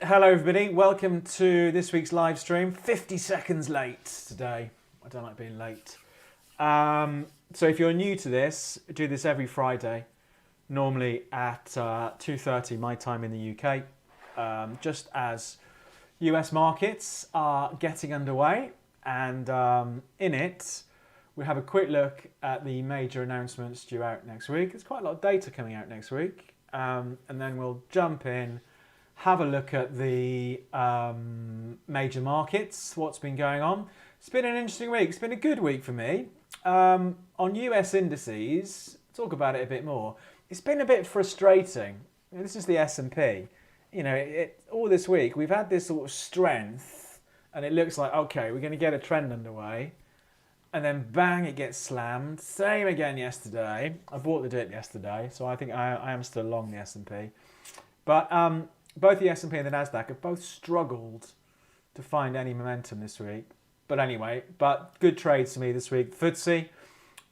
Hello everybody, welcome to this week's live stream. 50 seconds late today. I don't like being late. So if you're new to this, I do this every Friday, normally at 2:30 my time in the UK, just as US markets are getting underway. And in it, we have a quick look at the major announcements due out next week. There's quite a lot of data coming out next week. And then we'll jump in, have a look at the major markets, what's been going on. It's been an interesting week. It's been a good week for me. On US indices, talk about it a bit more. It's been a bit frustrating. This is the S&P. All this week we've had this sort of strength, and it looks like, okay, we're going to get a trend underway. And then bang, it gets slammed. Same again yesterday. I bought the dip yesterday, so I think I am still long the S&P. But both the S&P and the Nasdaq have both struggled to find any momentum this week. But anyway, good trades to me this week. FTSE,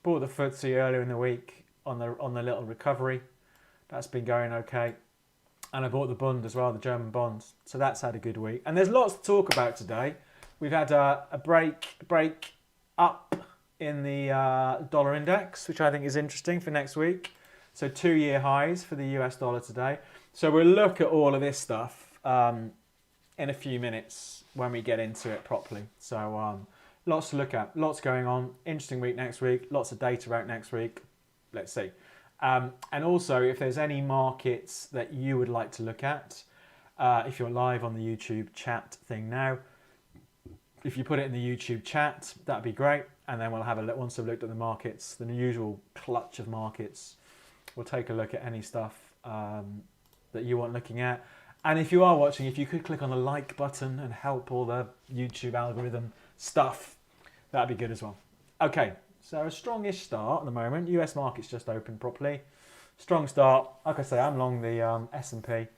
bought the FTSE earlier in the week on the little recovery. That's been going okay. And I bought the Bund as well, the German bonds. So that's had a good week. And there's lots to talk about today. We've had a break up in the dollar index, which I think is interesting for next week. So 2-year highs for the US dollar today. So we'll look at all of this stuff in a few minutes when we get into it properly. So lots to look at, lots going on. Interesting week next week, lots of data out next week. Let's see. And also, if there's any markets that you would like to look at, if you're live on the YouTube chat thing now, if you put it in the YouTube chat, that'd be great. And then we'll have a look, once I've looked at the markets, the usual clutch of markets, we'll take a look at any stuff that you want looking at. And if you are watching, if you could click on the like button and help all the YouTube algorithm stuff, that'd be good as well. Okay, so a strongish start at the moment. US market's just opened properly. Strong start. Like I say, I'm long the S&P. It'd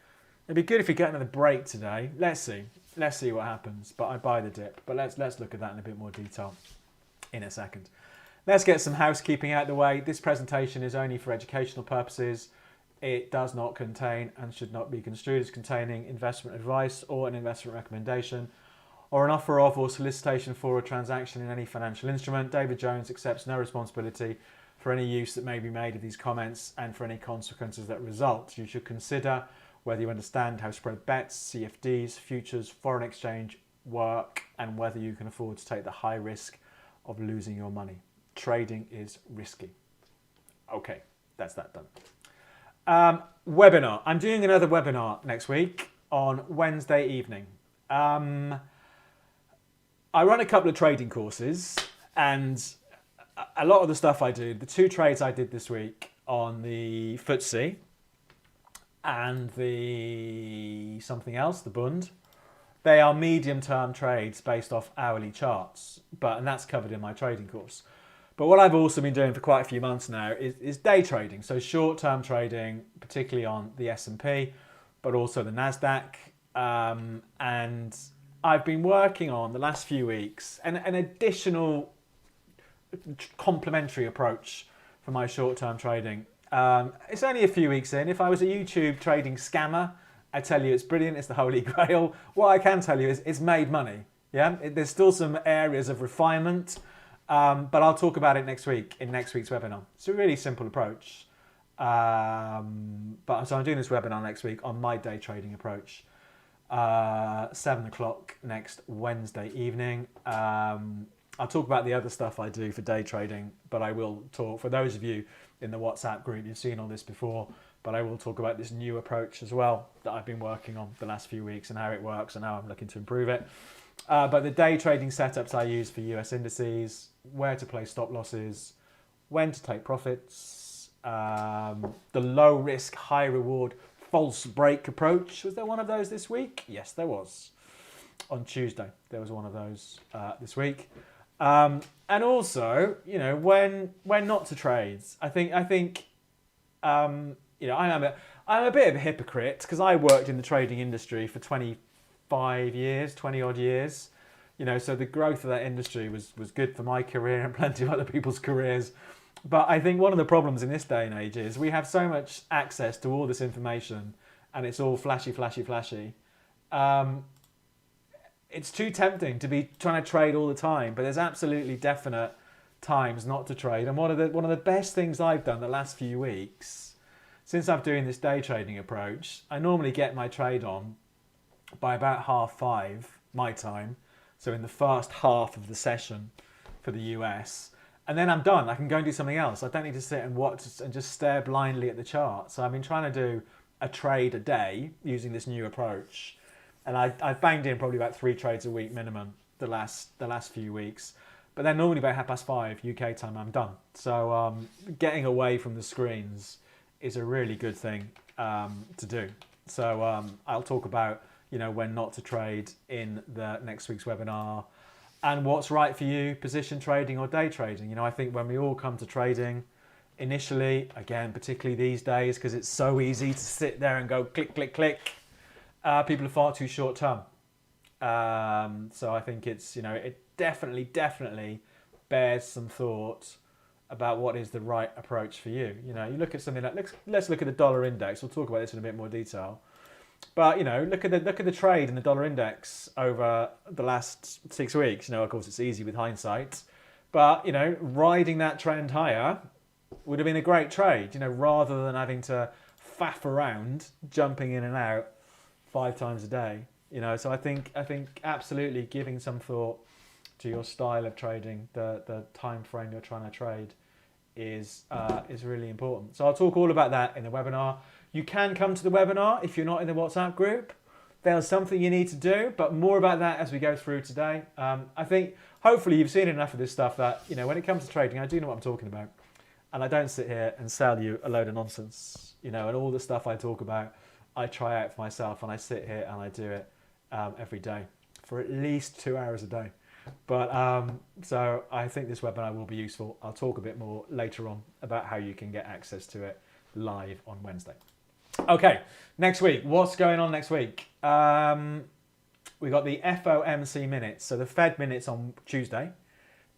be good if we get another break today. Let's see. Let's see what happens. But I buy the dip. But let's look at that in a bit more detail in a second. Let's get some housekeeping out of the way. This presentation is only for educational purposes. It does not contain and should not be construed as containing investment advice or an investment recommendation or an offer of or solicitation for a transaction in any financial instrument. David Jones accepts no responsibility for any use that may be made of these comments and for any consequences that result. You should consider whether you understand how spread bets, CFDs, futures, foreign exchange work, and whether you can afford to take the high risk of losing your money. Trading is risky. Okay, that's that done. Webinar. I'm doing another webinar next week on Wednesday evening. I run a couple of trading courses, and a lot of the stuff I do, the 2 trades I did this week on the FTSE and the something else, the Bund, they are medium-term trades based off hourly charts, and that's covered in my trading course. But what I've also been doing for quite a few months now is day trading, so short-term trading, particularly on the S&P, but also the Nasdaq. And I've been working on the last few weeks an additional complementary approach for my short-term trading. It's only a few weeks in. If I was a YouTube trading scammer, I tell you it's brilliant, it's the holy grail. What I can tell you is it's made money. Yeah, there's still some areas of refinement, but I'll talk about it next week in next week's webinar. It's a really simple approach. So I'm doing this webinar next week on my day trading approach. 7 o'clock next Wednesday evening. I'll talk about the other stuff I do for day trading, but I will talk, for those of you in the WhatsApp group, you've seen all this before, but I will talk about this new approach as well that I've been working on the last few weeks and how it works and how I'm looking to improve it. But the day trading setups I use for US indices, where to place stop losses, when to take profits, the low risk, high reward, false break approach. Was there one of those this week? Yes, there was. On Tuesday, there was one of those this week. And also, when not to trade. I think I'm a bit of a hypocrite because I worked in the trading industry for 25 years, 20 odd years. So the growth of that industry was good for my career and plenty of other people's careers. But I think one of the problems in this day and age is we have so much access to all this information and it's all flashy, flashy, flashy. It's too tempting to be trying to trade all the time, but there's absolutely definite times not to trade. And one of the best things I've done the last few weeks, since I'm doing this day trading approach, I normally get my trade on by about 5:30 my time, so in the first half of the session for the US, and then I'm done. I can go and do something else. I don't need to sit and watch and just stare blindly at the chart. So I've been trying to do a trade a day using this new approach, and I've banged in probably about 3 trades a week minimum the last few weeks. But then normally about 5:30 UK time, I'm done. So getting away from the screens is a really good thing to do. So I'll talk about when not to trade in the next week's webinar, and what's right for you, position trading or day trading. I think when we all come to trading initially, again, particularly these days, because it's so easy to sit there and go click, click, click, people are far too short term. So I think it definitely bears some thought about what is the right approach for you. You look at something like, let's look at the dollar index. We'll talk about this in a bit more detail. But look at the trade in the dollar index over the last 6 weeks. Of course, it's easy with hindsight, but riding that trend higher would have been a great trade. Rather than having to faff around, jumping in and out 5 times a day. So I think absolutely giving some thought to your style of trading, the time frame you're trying to trade, is really important. So I'll talk all about that in the webinar. You can come to the webinar if you're not in the WhatsApp group. There's something you need to do, but more about that as we go through today. I think hopefully you've seen enough of this stuff that when it comes to trading, I do know what I'm talking about, and I don't sit here and sell you a load of nonsense. And all the stuff I talk about, I try out for myself, and I sit here and I do it every day for at least 2 hours a day. But so I think this webinar will be useful. I'll talk a bit more later on about how you can get access to it live on Wednesday. Okay, next week. What's going on next week? We got the FOMC minutes, so the Fed minutes on Tuesday.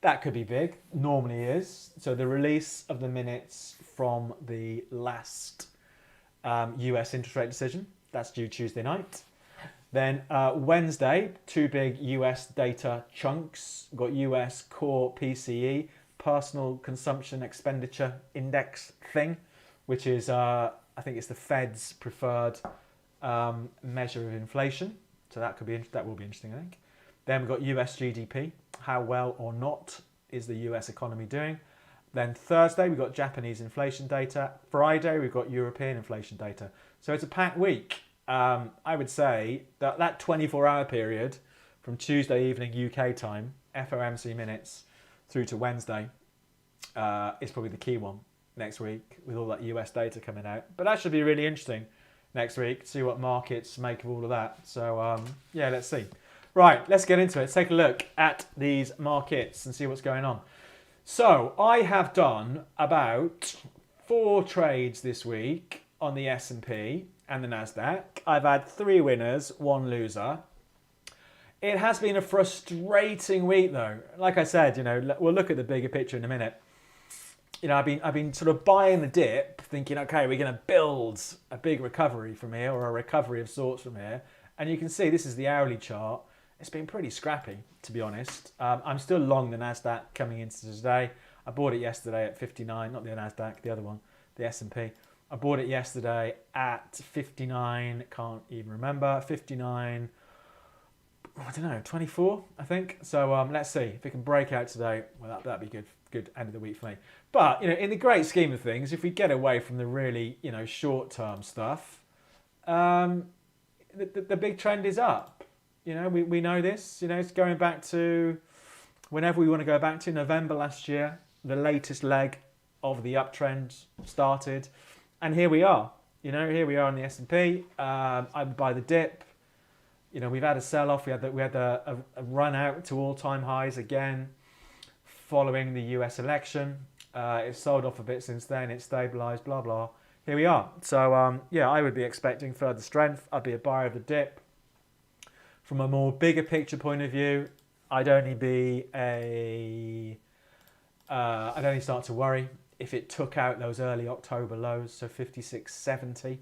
That could be big, normally is. So the release of the minutes from the last US interest rate decision, that's due Tuesday night. Then Wednesday, 2 big US data chunks. We've got US core PCE, personal consumption expenditure index thing, which is, I think it's the Fed's preferred measure of inflation. So that will be interesting, I think. Then we've got US GDP. How well or not is the US economy doing? Then Thursday, we've got Japanese inflation data. Friday, we've got European inflation data. So it's a packed week. I would say that 24-hour period from Tuesday evening UK time, FOMC minutes, through to Wednesday is probably the key one next week with all that US data coming out. But that should be really interesting next week, see what markets make of all of that. So yeah, let's see. Right, let's get into it. Let's take a look at these markets and see what's going on. So I have done about 4 trades this week on the S&P and the Nasdaq. I've had 3 winners, 1 loser. It has been a frustrating week though. Like I said, we'll look at the bigger picture in a minute. I've been sort of buying the dip, thinking, okay, we're going to build a big recovery from here, or a recovery of sorts from here. And you can see this is the hourly chart. It's been pretty scrappy, to be honest. I'm still long the Nasdaq coming into today. I bought it yesterday at 59, not the Nasdaq, the other one, the S&P. I bought it yesterday at 59, can't even remember, 59, I don't know, 24, I think. So let's see if it can break out today. Well, that'd be good end of the week for me. But in the great scheme of things, if we get away from the really short-term stuff, the big trend is up. We know this. It's going back to whenever we want to go back to November last year. The latest leg of the uptrend started, and here we are. Here we are on the S&P. I would buy the dip. We've had a sell-off. We had a run out to all-time highs again following the US election. It's sold off a bit since then. It's stabilised. Blah blah. Here we are. So yeah, I would be expecting further strength. I'd be a buyer of the dip. From a more bigger picture point of view, I'd only start to worry if it took out those early October lows, so 56.70,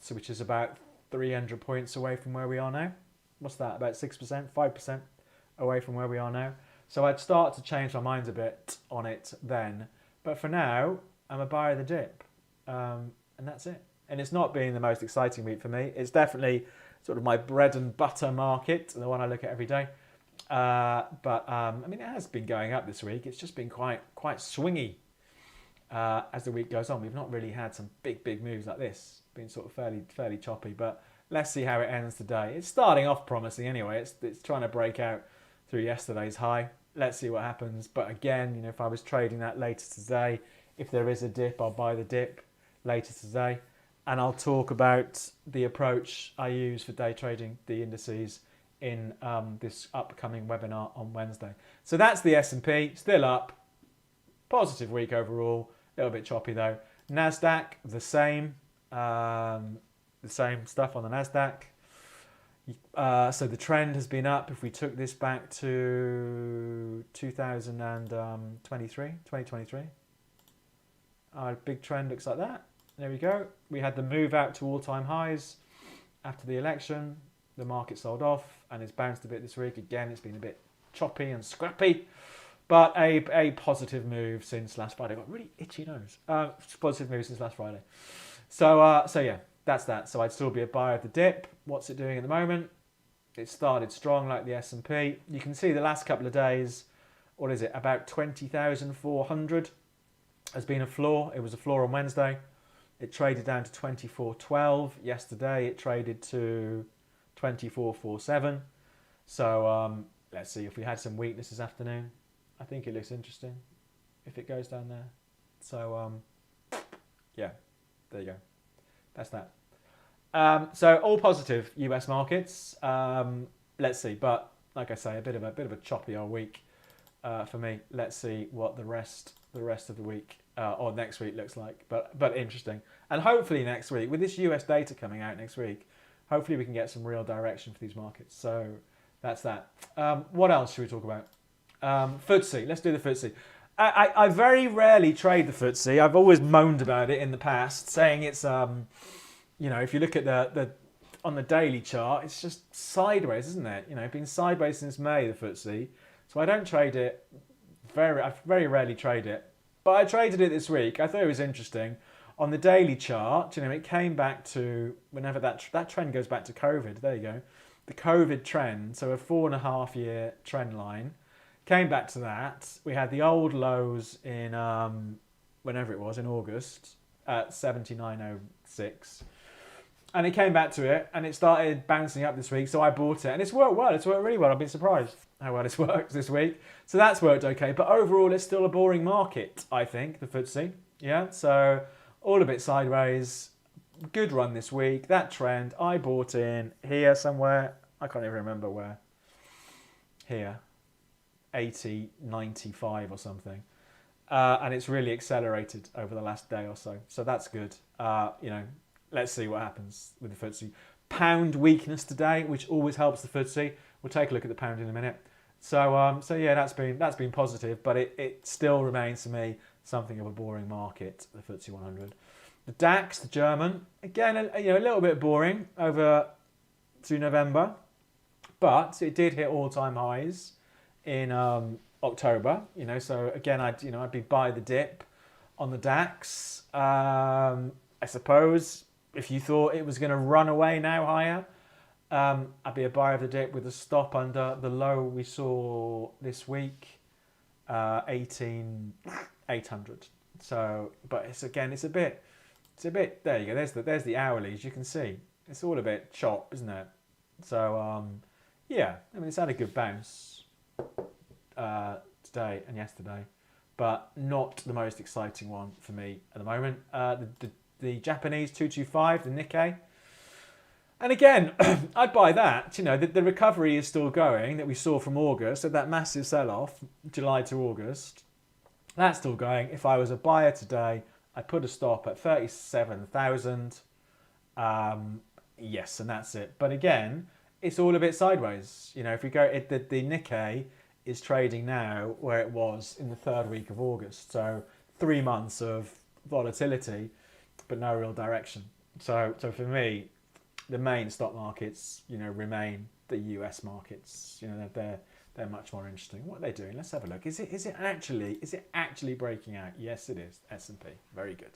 so which is about 300 points away from where we are now. What's that, about 6%, 5% away from where we are now. So I'd start to change my mind a bit on it then. But for now, I'm a buyer of the dip. And that's it. And it's not been the most exciting week for me. It's definitely sort of my bread and butter market, the one I look at every day. I mean, it has been going up this week. It's just been quite swingy as the week goes on. We've not really had some big moves like this. It's been sort of fairly choppy. But let's see how it ends today. It's starting off promising anyway. It's trying to break out through yesterday's high. Let's see what happens. But again, you know, if I was trading that later today, if there is a dip, I'll buy the dip later today. And I'll talk about the approach I use for day trading the indices in this upcoming webinar on Wednesday. So that's the S&P, still up. Positive week overall. A little bit choppy though. NASDAQ, the same. The same stuff on the NASDAQ. So the trend has been up. If we took this back to 2023, our big trend looks like that. There we go. We had the move out to all-time highs after the election. The market sold off and it's bounced a bit this week. Again, it's been a bit choppy and scrappy, but a positive move since last Friday. I've got a really itchy nose. Positive move since last Friday. So yeah, that's that. So I'd still be a buyer of the dip. What's it doing at the moment? It started strong like the S&P. You can see the last couple of days, what is it, about 20,400 has been a floor. It was a floor on Wednesday. It traded down to 24.12. Yesterday it traded to 24.47. So let's see if we had some weakness this afternoon. I think it looks interesting if it goes down there. So yeah, there you go. That's that. So all positive US markets. Let's see, but like I say, a bit of a choppy old week for me. Let's see what the rest of the week or next week looks like. But interesting, and hopefully next week with this US data coming out next week, hopefully we can get some real direction for these markets. So that's that. What else should we talk about? FTSE. Let's do the FTSE. I very rarely trade the FTSE. I've always moaned about it in the past, saying it's you know, if you look at the on the daily chart, it's just sideways, isn't it? You know, it's been sideways since May, the FTSE. So I don't trade it. I very rarely trade it. But I traded it this week. I thought it was interesting. On the daily chart, you know, it came back to whenever that trend goes back to COVID. There you go, the COVID trend. So a 4.5 year trend line came back to that. We had the old lows in whenever it was in August at 79.06. And it came back to it and it started bouncing up this week. So I bought it and it's worked well. It's worked really well. I've been surprised how well it's worked this week. So that's worked okay. But overall, it's still a boring market, I think, the FTSE. Yeah, so all a bit sideways. Good run this week. That trend, I bought in here somewhere. I can't even remember where. Here. 80.95 or something. And it's really accelerated over the last day or so. So that's good. You know, let's see what happens with the FTSE. Pound weakness today, which always helps the FTSE. We'll take a look at the pound in a minute. So yeah, that's been positive, but it still remains to me something of a boring market, the FTSE 100. The DAX, the German, again, you know, a little bit boring over through November, but it did hit all-time highs in October. You know, so again, I'd be buy the dip on the DAX. I suppose if you thought it was going to run away now higher, I'd be a buyer of the dip with a stop under the low we saw this week, 18,800. So, but it's a bit. There you go. There's the hourlies. You can see it's all a bit chop, isn't it? So, yeah. I mean, it's had a good bounce today and yesterday, but not the most exciting one for me at the moment. The Japanese 225, the Nikkei. And again, I'd buy that. You know, the recovery is still going that we saw from August. So that massive sell-off, July to August, that's still going. If I was a buyer today, I'd put a stop at 37,000. Yes, and that's it. But again, it's all a bit sideways. You know, if we go, the Nikkei is trading now where it was in the third week of August. So 3 months of volatility, but no real direction. So for me, the main stock markets, remain the US markets. They're much more interesting. What are they doing? Let's have a look. Is it actually breaking out? Yes, it is. S&P. Very good.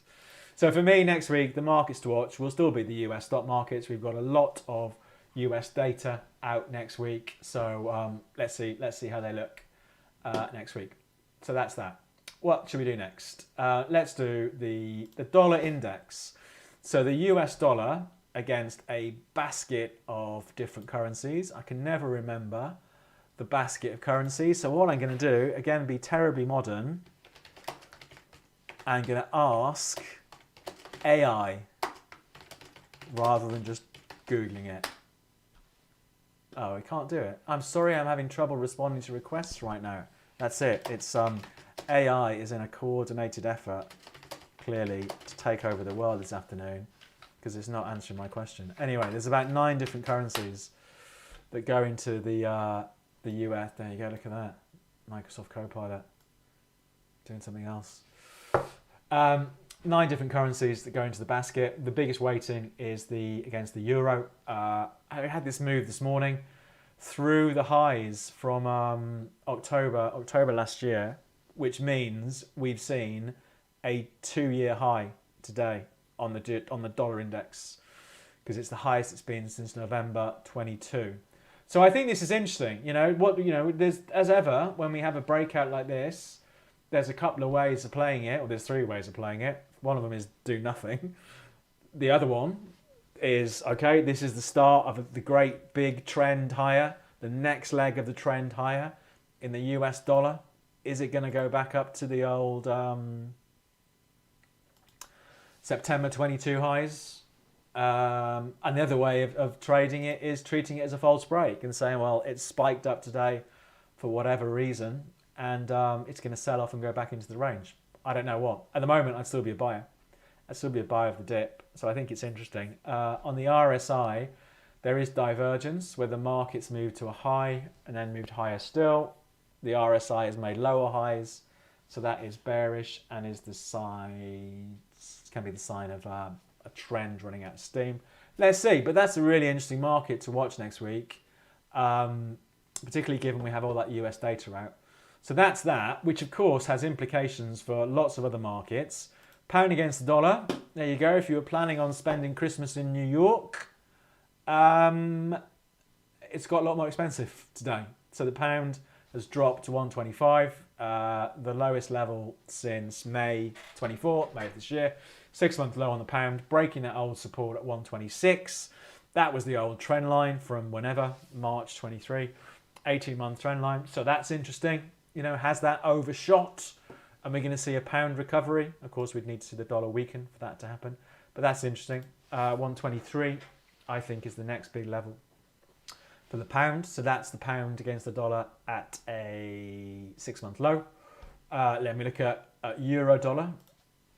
So for me, next week, the markets to watch will still be the US stock markets. We've got a lot of US data out next week. So let's see how they look next week. So that's that. What should we do next? Let's do the dollar index. So the US dollar against a basket of different currencies. I can never remember the basket of currencies. So what I'm going to do, again, be terribly modern. I'm going to ask AI rather than just Googling it. Oh, I can't do it. I'm sorry, I'm having trouble responding to requests right now. That's it. It's AI is in a coordinated effort, clearly, to take over the world this afternoon because it's not answering my question. Anyway, there's about 9 different currencies that go into the US. There you go. Look at that. Microsoft Copilot doing something else. 9 different currencies that go into the basket. The biggest weighting is against the euro. I had this move this morning through the highs from October last year, which means we've seen a 2-year high today on the dollar index because it's the highest it's been since November 22. So I think this is interesting. There's, as ever, when we have a breakout like this, there's a couple of ways of playing it, or there's 3 ways of playing it. One of them is do nothing. The other one is, okay, this is the start of the great big trend higher, the next leg of the trend higher in the US dollar. Is it going to go back up to the old September 22 highs? And the other way of trading it is treating it as a false break and saying, well, it's spiked up today for whatever reason, and it's going to sell off and go back into the range. I don't know what. At the moment, I'd still be a buyer. I'd still be a buyer of the dip. So I think it's interesting. On the RSI, there is divergence where the market's moved to a high and then moved higher still. The RSI has made lower highs. So that is bearish and is the sign, can be the sign of a trend running out of steam. Let's see. But that's a really interesting market to watch next week, particularly given we have all that US data out. So that's that, which of course has implications for lots of other markets. Pound against the dollar. There you go. If you were planning on spending Christmas in New York, it's got a lot more expensive today. So the pound has dropped to 125, the lowest level since May of this year. 6-month low on the pound, breaking that old support at 126. That was the old trend line from whenever, March 23, 18-month trend line. So that's interesting. Has that overshot? And we're going to see a pound recovery. Of course, we'd need to see the dollar weaken for that to happen. But that's interesting. 123, I think, is the next big level for the pound. So that's the pound against the dollar at a 6-month low. Let me look at euro dollar.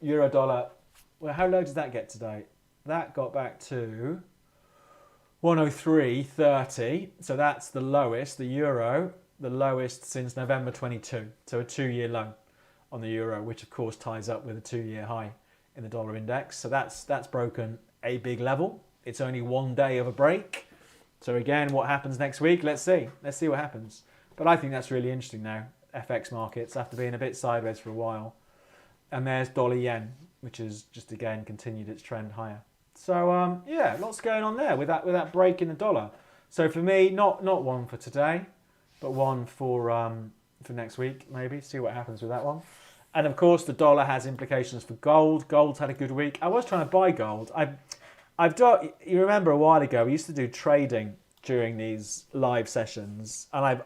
Euro dollar, well, how low did that get today? That got back to 103.30. So that's the lowest, the euro, the lowest since November 22. So a 2-year low on the euro, which of course ties up with a 2-year high in the dollar index. So that's broken a big level. It's only 1 day of a break. So again, what happens next week? Let's see. Let's see what happens. But I think that's really interesting now. FX markets after being a bit sideways for a while. And there's dollar yen, which has just again continued its trend higher. So yeah, lots going on there with that break in the dollar. So for me, not one for today, but one for next week maybe. See what happens with that one. And of course, the dollar has implications for gold. Gold's had a good week. I was trying to buy gold. I've done. You remember a while ago we used to do trading during these live sessions, and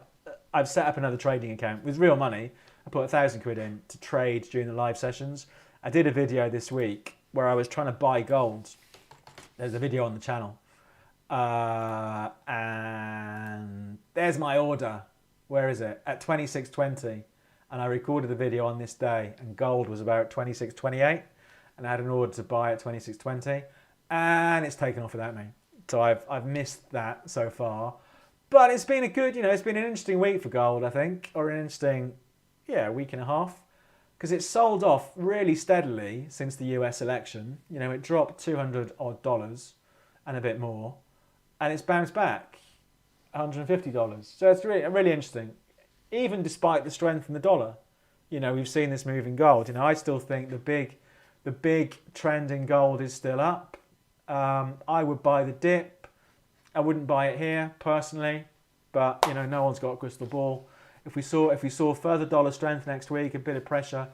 I've set up another trading account with real money. I put £1,000 in to trade during the live sessions. I did a video this week where I was trying to buy gold. There's a video on the channel, and there's my order. Where is it? At 26.20, and I recorded the video on this day, and gold was about 26.28, and I had an order to buy at 26.20, and it's taken off without me. So I've missed that so far, but it's been a good, it's been an interesting week for gold, I think, or an interesting, week and a half, because it's sold off really steadily since the US election. It dropped $200 odd, and a bit more, and it's bounced back $150. So it's really interesting, even despite the strength in the dollar. You know, we've seen this move in gold. You know, I still think the big trend in gold is still up. I would buy the dip. I wouldn't buy it here personally, but you know, no one's got a crystal ball. If we saw further dollar strength next week, a bit of pressure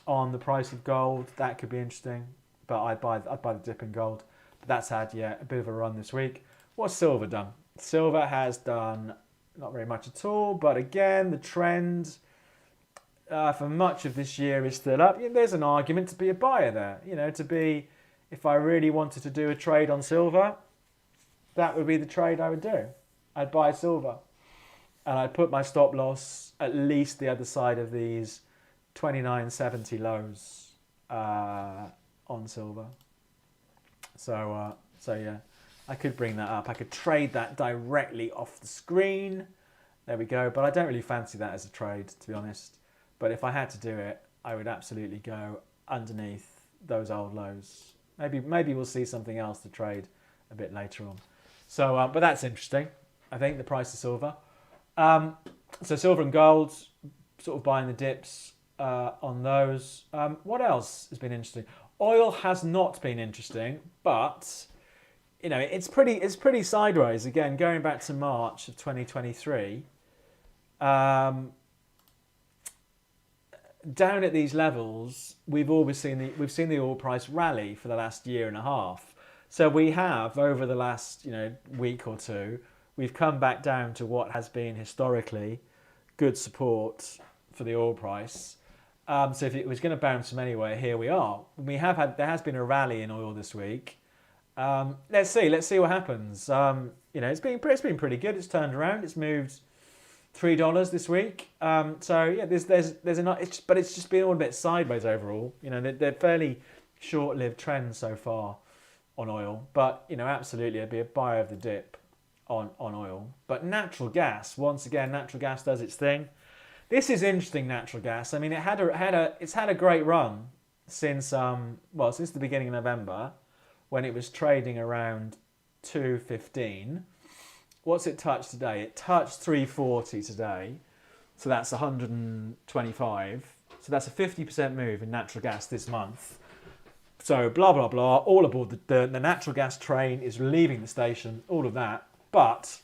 on the price of gold, that could be interesting. But I'd buy the dip in gold. But that's had a bit of a run this week. What's silver done? Silver has done not very much at all. But again, the trend for much of this year is still up. There's an argument to be a buyer there. You know, if I really wanted to do a trade on silver, that would be the trade I would do. I'd buy silver, and I'd put my stop loss at least the other side of these 29.70 lows on silver. So yeah, I could bring that up. I could trade that directly off the screen. There we go. But I don't really fancy that as a trade, to be honest. But if I had to do it, I would absolutely go underneath those old lows. Maybe we'll see something else to trade a bit later on. So, but that's interesting. I think the price of silver. So silver and gold, sort of buying the dips on those. What else has been interesting? Oil has not been interesting, but you know, it's pretty sideways again. Going back to March of 2023, down at these levels, we've seen the oil price rally for the last year and a half. So we have, over the last week or two, we've come back down to what has been historically good support for the oil price. So if it was going to bounce from anywhere, here we are. There has been a rally in oil this week. Let's see what happens. It's been pretty good. It's turned around. It's moved $3 this week. So yeah, but it's just been all a bit sideways overall. You know, they're fairly short-lived trends so far on oil, but absolutely, I'd be a buyer of the dip on oil. But natural gas, once again, natural gas does its thing. This is interesting, natural gas. I mean, it's had a great run since the beginning of November, when it was trading around 215. What's it touched today? It touched 340 today, so that's 125. So that's a 50% move in natural gas this month. So blah, blah, blah, all aboard the natural gas train is leaving the station, all of that. But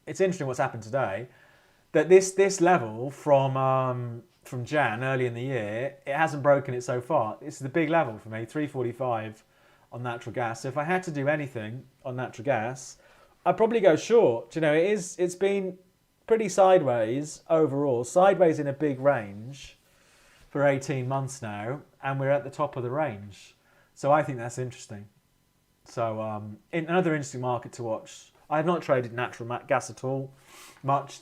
it's interesting what's happened today, that this level from Jan, early in the year, it hasn't broken it so far. This is the big level for me, 345 on natural gas. So if I had to do anything on natural gas, I'd probably go short. It's been pretty sideways overall, sideways in a big range for 18 months now, and we're at the top of the range. So I think that's interesting. So another interesting market to watch. I have not traded natural gas at all much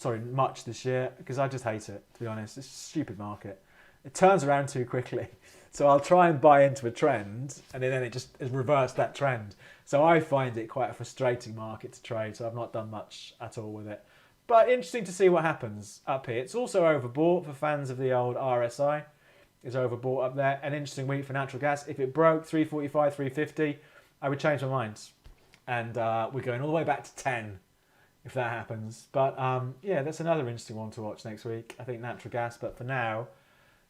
this year, because I just hate it, to be honest. It's a stupid market. It turns around too quickly. So I'll try and buy into a trend, and then it just has reversed that trend. So I find it quite a frustrating market to trade, so I've not done much at all with it. But interesting to see what happens up here. It's also overbought for fans of the old RSI. It's overbought up there. An interesting week for natural gas. If it broke 345, 350, I would change my mind. And we're going all the way back to 10 if that happens. But yeah, that's another interesting one to watch next week. I think natural gas. But for now,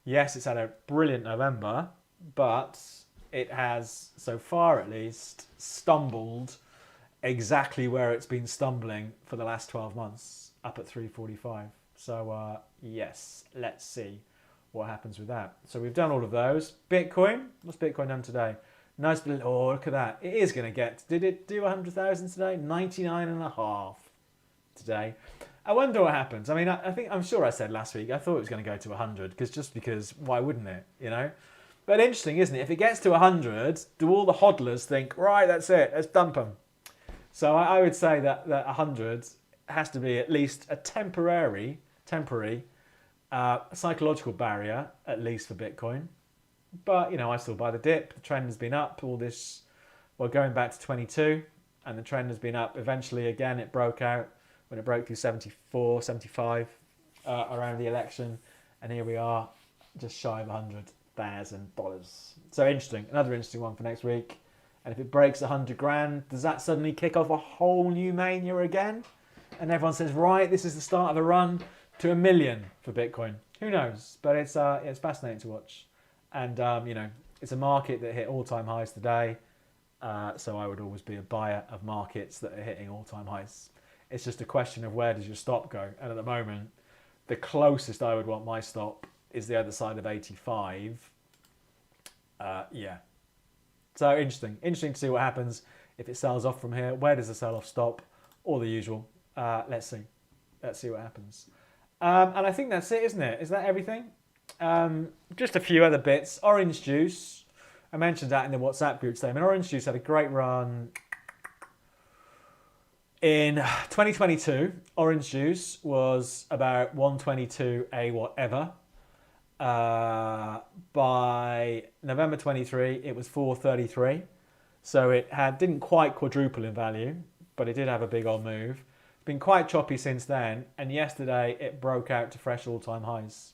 yes, it's had a brilliant November, but it has, so far at least, stumbled exactly where it's been stumbling for the last 12 months, up at 345. So yes, let's see what happens with that. So we've done all of those. Bitcoin, what's Bitcoin done today? Nice little, oh, look at that. It is going to get, did it do 100,000 today? 99.5 today. I wonder what happens. I mean, I'm sure I said last week, I thought it was going to go to 100, because why wouldn't it, But interesting, isn't it? If it gets to 100, do all the hodlers think, right, that's it, let's dump them? So I would say that 100 has to be at least a temporary psychological barrier, at least for Bitcoin. But, I still buy the dip. The trend has been up all this, going back to 22, and the trend has been up. Eventually, again, it broke out when it broke through 74, 75 around the election. And here we are, just shy of $100,000. So interesting. Another interesting one for next week. And if it breaks 100 grand, does that suddenly kick off a whole new mania again? And everyone says, right, this is the start of a run to 1 million for Bitcoin. Who knows? But it's fascinating to watch. And, it's a market that hit all-time highs today. So I would always be a buyer of markets that are hitting all-time highs. It's just a question of where does your stop go? And at the moment, the closest I would want my stop is the other side of 85. So interesting to see what happens if it sells off from here. Where does the sell-off stop? All the usual. Let's see what happens. And I think that's it, isn't it? Is that everything? Just a few other bits. Orange juice. I mentioned that in the WhatsApp group today. I mean, orange juice had a great run in 2022. Orange juice was about 122 a whatever. By November 23, it was 433. So it didn't quite quadruple in value, but it did have a big old move. It's been quite choppy since then, and yesterday it broke out to fresh all-time highs.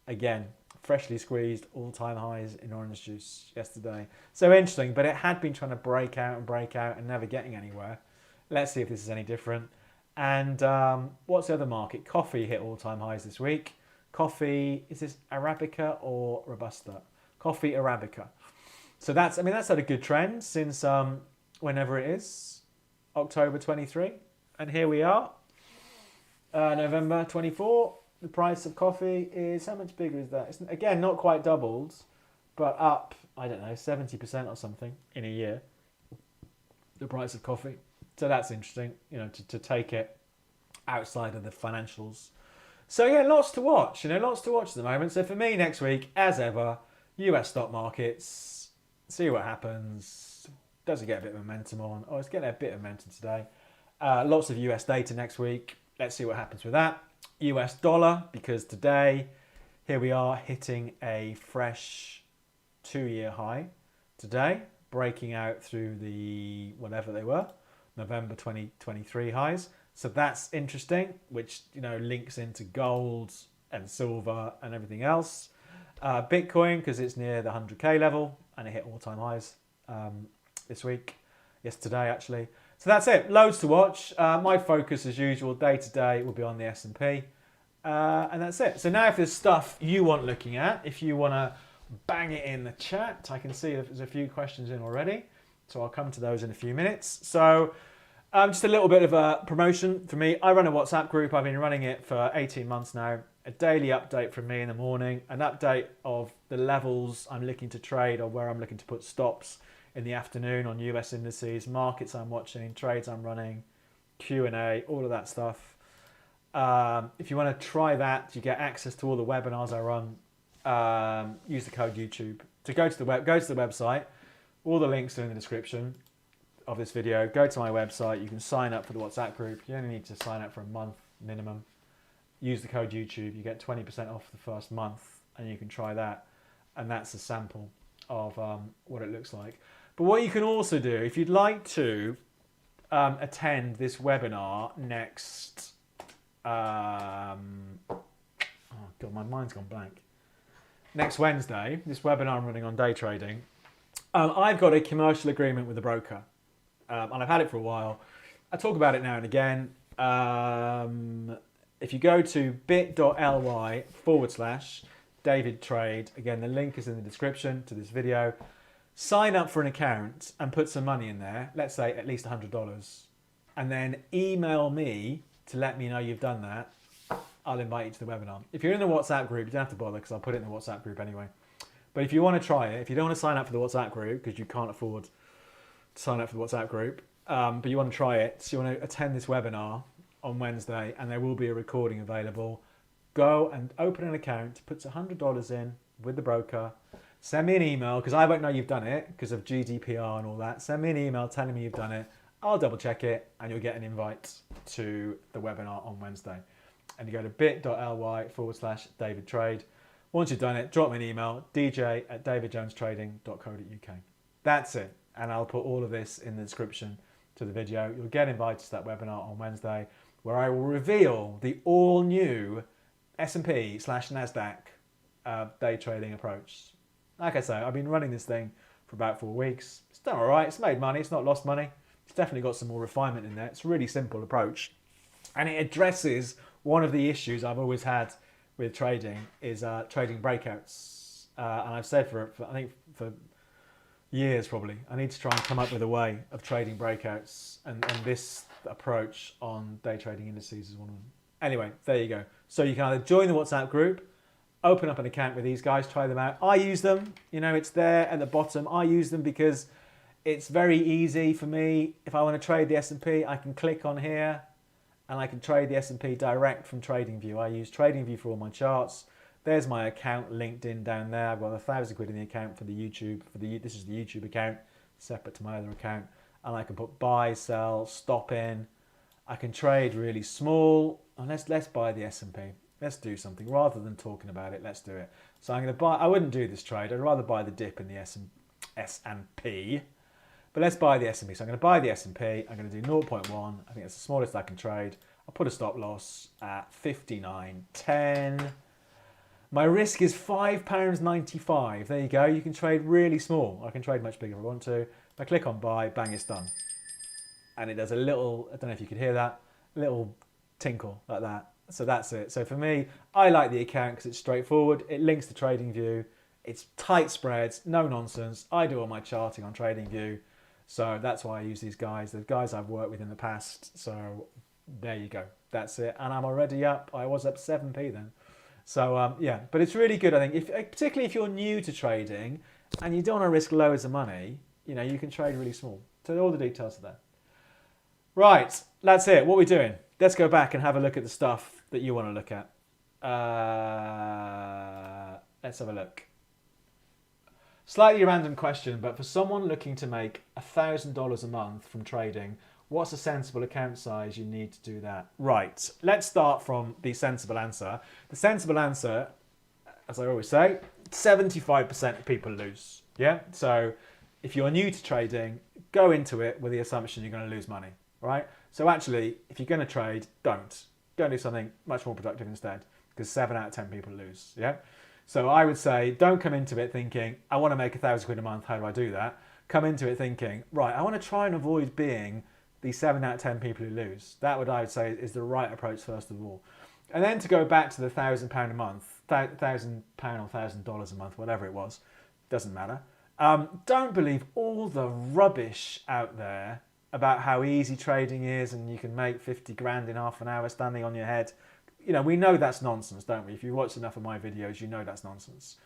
Again, freshly squeezed all-time highs in orange juice yesterday. So interesting, but it had been trying to break out and never getting anywhere. Let's see if this is any different. And what's the other market? Coffee hit all-time highs this week. Coffee, is this Arabica or Robusta? Coffee Arabica. So that's had a good trend since whenever it is, October 23. And here we are, November 24. The price of coffee is, how much bigger is that? It's, again, not quite doubled, but up, 70% or something in a year, the price of coffee. So that's interesting, to take it outside of the financials. So yeah, lots to watch, lots to watch at the moment. So for me next week, as ever, US stock markets, see what happens. Does it get a bit of momentum on? Oh, it's getting a bit of momentum today. Lots of US data next week. Let's see what happens with that. US dollar, because today, here we are hitting a fresh 2-year high today, breaking out through the, whatever they were, November 2023 highs. So that's interesting, which, links into gold and silver and everything else. Bitcoin, because it's near the 100K level and it hit all-time highs yesterday actually. So that's it, loads to watch. My focus as usual, day to day, will be on the S&P. And that's it. So now if there's stuff you want looking at, if you want to bang it in the chat, I can see there's a few questions in already. So I'll come to those in a few minutes. So just a little bit of a promotion for me. I run a WhatsApp group. I've been running it for 18 months now. A daily update from me in the morning, an update of the levels I'm looking to trade or where I'm looking to put stops in the afternoon on US indices, markets I'm watching, trades I'm running, Q&A, all of that stuff. If you want to try that, you get access to all the webinars I run. Use the code YouTube. To go to the website. All the links are in the description of this video. Go to my website. You can sign up for the WhatsApp group. You only need to sign up for a month minimum. Use the code YouTube. You get 20% off the first month, and you can try that. And that's a sample of what it looks like. But what you can also do, if you'd like to attend this webinar next... oh God, my mind's gone blank. Next Wednesday, this webinar I'm running on day trading, I've got a commercial agreement with a broker, and I've had it for a while. I talk about it now and again. If you go to bit.ly/David Trade, again, the link is in the description to this video. Sign up for an account and put some money in there, let's say at least $100, and then email me to let me know you've done that. I'll invite you to the webinar. If you're in the WhatsApp group, you don't have to bother because I'll put it in the WhatsApp group anyway. But if you want to try it, if you don't want to sign up for the WhatsApp group because you can't afford to sign up for the WhatsApp group, but you want to try it, so you want to attend this webinar on Wednesday, and there will be a recording available, go and open an account, put $100 in with the broker, send me an email, because I won't know you've done it because of GDPR and all that. Send me an email telling me you've done it. I'll double check it, and you'll get an invite to the webinar on Wednesday. And you go to bit.ly/David Trade. Once you've done it, drop me an email, dj@davidjonestrading.co.uk. That's it. And I'll put all of this in the description to the video. You'll get invited to that webinar on Wednesday, where I will reveal the all-new S&P/NASDAQ day trading approach. Like I say, I've been running this thing for for about 4 weeks. It's done all right. It's made money. It's not lost money. It's definitely got some more refinement in there. It's a really simple approach. And it addresses one of the issues I've always had with trading is trading breakouts. And I've said I think for years probably, I need to try and come up with a way of trading breakouts. And this approach on day trading indices is one of them. Anyway, there you go. So you can either join the WhatsApp group, open up an account with these guys, try them out. I use them, it's there at the bottom. I use them because it's very easy for me. If I want to trade the S&P, I can click on here and I can trade the S&P direct from TradingView. I use TradingView for all my charts. There's my account linked in down there. I've got 1,000 quid in the account for the YouTube. This is the YouTube account, separate to my other account. And I can put buy, sell, stop in. I can trade really small. And let's buy the S&P. Let's do something rather than talking about it. Let's do it. So I'm going to buy. I wouldn't do this trade. I'd rather buy the dip in the S&P. But let's buy the S&P. So I'm going to buy the S&P. I'm going to do 0.1. I think that's the smallest I can trade. I'll put a stop loss at 59.10. My risk is £5.95. There you go. You can trade really small. I can trade much bigger if I want to. If I click on buy, bang, it's done. And it does a little, I don't know if you could hear that, little tinkle like that. So that's it. So for me, I like the account because it's straightforward. It links to TradingView. It's tight spreads, no nonsense. I do all my charting on TradingView. So that's why I use these guys. The guys I've worked with in the past. So there you go. That's it. And I'm already up. I was up 7p then. So yeah, but it's really good, I think, particularly if you're new to trading and you don't want to risk loads of money, you can trade really small. So all the details are there. Right, that's it. What are we doing? Let's go back and have a look at the stuff that you want to look at. Let's have a look. Slightly random question, but for someone looking to make $1,000 a month from trading, what's a sensible account size you need to do that? Right, let's start from the sensible answer. The sensible answer, as I always say, 75% of people lose. Yeah, so if you're new to trading, go into it with the assumption you're going to lose money, right? So actually, if you're going to trade, don't. Go and do something much more productive instead, because 7 out of 10 people lose, yeah? So I would say, don't come into it thinking, I want to make 1,000 quid a month, how do I do that? Come into it thinking, right, I want to try and avoid being the 7 out of 10 people who lose. That I would say is the right approach first of all. And then to go back to the £1,000 a month, £1,000 or $1,000 a month, whatever it was, doesn't matter. Don't believe all the rubbish out there about how easy trading is and you can make 50 grand in half an hour standing on your head. We know that's nonsense, don't we? If you watch enough of my videos, you know that's nonsense.